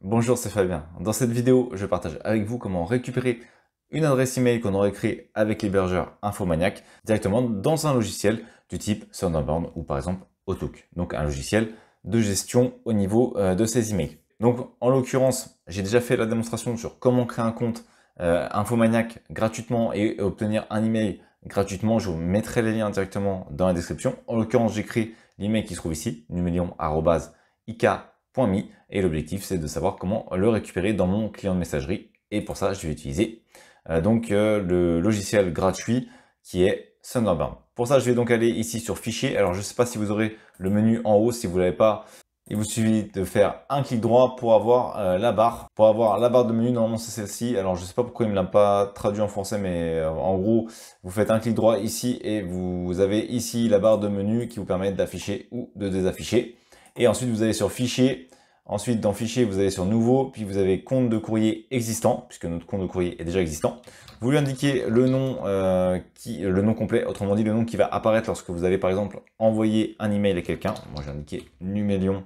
Bonjour, c'est Fabien. Dans cette vidéo, je partage avec vous comment récupérer une adresse email qu'on aurait créée avec l'hébergeur Infomaniac directement dans un logiciel du type Thunderbird ou par exemple Outlook. Donc un logiciel de gestion au niveau de ces emails. Donc en l'occurrence, j'ai déjà fait la démonstration sur comment créer un compte Infomaniac gratuitement et obtenir un email gratuitement. Je vous mettrai les liens directement dans la description. En l'occurrence, j'ai créé l'email qui se trouve ici, numelion@ik.me, et l'objectif c'est de savoir comment le récupérer dans mon client de messagerie, et pour ça je vais utiliser le logiciel gratuit qui est Thunderbird. Pour ça je vais donc aller ici sur fichier. Alors je ne sais pas si vous aurez le menu en haut. Si vous ne l'avez pas, il vous suffit de faire un clic droit pour avoir la barre. Pour avoir la barre de menu, normalement c'est celle-ci. Alors je ne sais pas pourquoi il ne me l'a pas traduit en français, mais en gros, vous faites un clic droit ici et vous avez ici la barre de menu qui vous permet d'afficher ou de désafficher. Et ensuite vous allez sur fichier. Ensuite dans fichier, vous allez sur nouveau, puis vous avez compte de courrier existant, puisque notre compte de courrier est déjà existant. Vous lui indiquez le nom, le nom complet, autrement dit le nom qui va apparaître lorsque vous allez par exemple envoyer un email à quelqu'un. Moi j'ai indiqué Numelion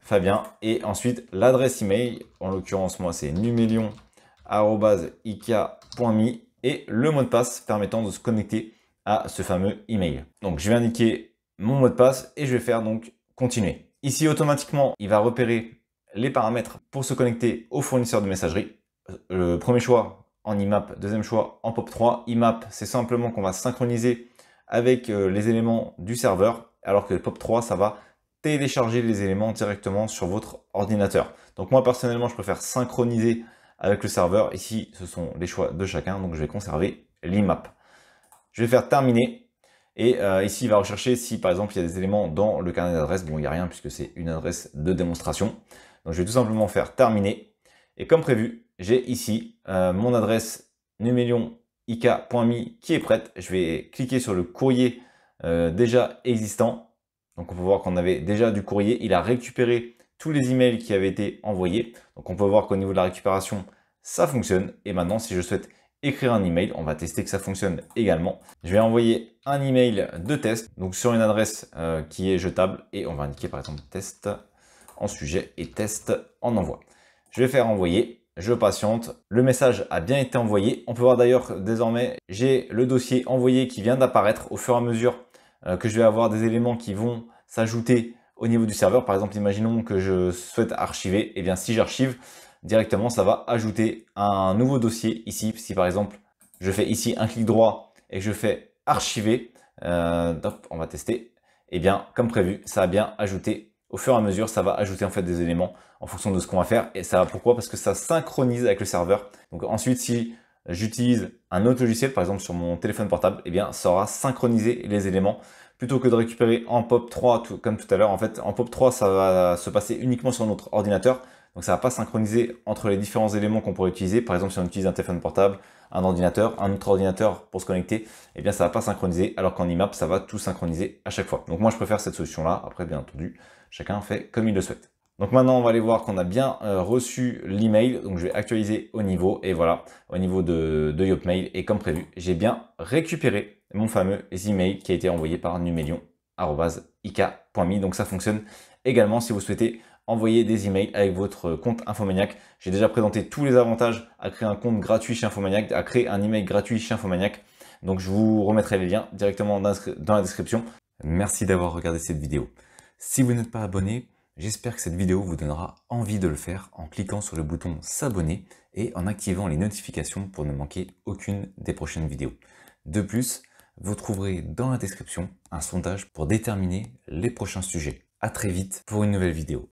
Fabien, et ensuite l'adresse email, en l'occurrence moi c'est numelion@ik.me, et le mot de passe permettant de se connecter à ce fameux email. Donc je vais indiquer mon mot de passe et je vais faire donc continuer. Ici automatiquement il va repérer les paramètres pour se connecter au fournisseur de messagerie. Le premier choix en IMAP, deuxième choix en POP3. IMAP c'est simplement qu'on va synchroniser avec les éléments du serveur, alors que POP3 ça va télécharger les éléments directement sur votre ordinateur. Donc moi personnellement je préfère synchroniser avec le serveur. Ici ce sont les choix de chacun, donc je vais conserver l'IMAP. Je vais faire terminer, et ici il va rechercher si par exemple il y a des éléments dans le carnet d'adresse. Bon, il n'y a rien puisque c'est une adresse de démonstration. Donc je vais tout simplement faire terminer, et comme prévu j'ai ici mon adresse numelion.ik.me qui est prête. Je vais cliquer sur le courrier déjà existant. Donc on peut voir qu'on avait déjà du courrier. Il a récupéré tous les emails qui avaient été envoyés. Donc on peut voir qu'au niveau de la récupération, ça fonctionne. Et maintenant, si je souhaite écrire un email, on va tester que ça fonctionne également. Je vais envoyer un email de test, donc sur une adresse qui est jetable, et on va indiquer par exemple test en sujet et test en envoi. Je vais faire envoyer. Je patiente, le message a bien été envoyé. On peut voir d'ailleurs désormais, j'ai le dossier envoyé qui vient d'apparaître au fur et à mesure que je vais avoir des éléments qui vont s'ajouter au niveau du serveur. Par exemple, imaginons que je souhaite archiver. Et bien si j'archive, directement ça va ajouter un nouveau dossier ici. Si par exemple je fais ici un clic droit et que je fais archiver, on va tester, et bien comme prévu ça a bien ajouté. Au fur et à mesure ça va ajouter en fait des éléments en fonction de ce qu'on va faire. Et ça, pourquoi? Parce que ça synchronise avec le serveur. Donc ensuite si j'utilise un autre logiciel, par exemple sur mon téléphone portable, et bien ça aura synchronisé les éléments. Plutôt que de récupérer en POP3 comme tout à l'heure, en fait en POP3 ça va se passer uniquement sur notre ordinateur. Donc ça ne va pas synchroniser entre les différents éléments qu'on pourrait utiliser. Par exemple si on utilise un téléphone portable, un ordinateur, un autre ordinateur pour se connecter, et bien ça ne va pas synchroniser, alors qu'en IMAP ça va tout synchroniser à chaque fois. Donc moi je préfère cette solution là. Après bien entendu, chacun fait comme il le souhaite. Donc maintenant on va aller voir qu'on a bien reçu l'email. Donc je vais actualiser au niveau, et voilà, au niveau de Yopmail, et comme prévu j'ai bien récupéré mon fameux email qui a été envoyé par numelion@ik.me. Donc ça fonctionne également si vous souhaitez envoyer des emails avec votre compte Infomaniac. J'ai déjà présenté tous les avantages à créer un compte gratuit chez Infomaniac, à créer un email gratuit chez Infomaniac. Donc je vous remettrai les liens directement dans la description. Merci d'avoir regardé cette vidéo. Si vous n'êtes pas abonné, j'espère que cette vidéo vous donnera envie de le faire en cliquant sur le bouton s'abonner et en activant les notifications pour ne manquer aucune des prochaines vidéos. De plus, vous trouverez dans la description un sondage pour déterminer les prochains sujets. À très vite pour une nouvelle vidéo.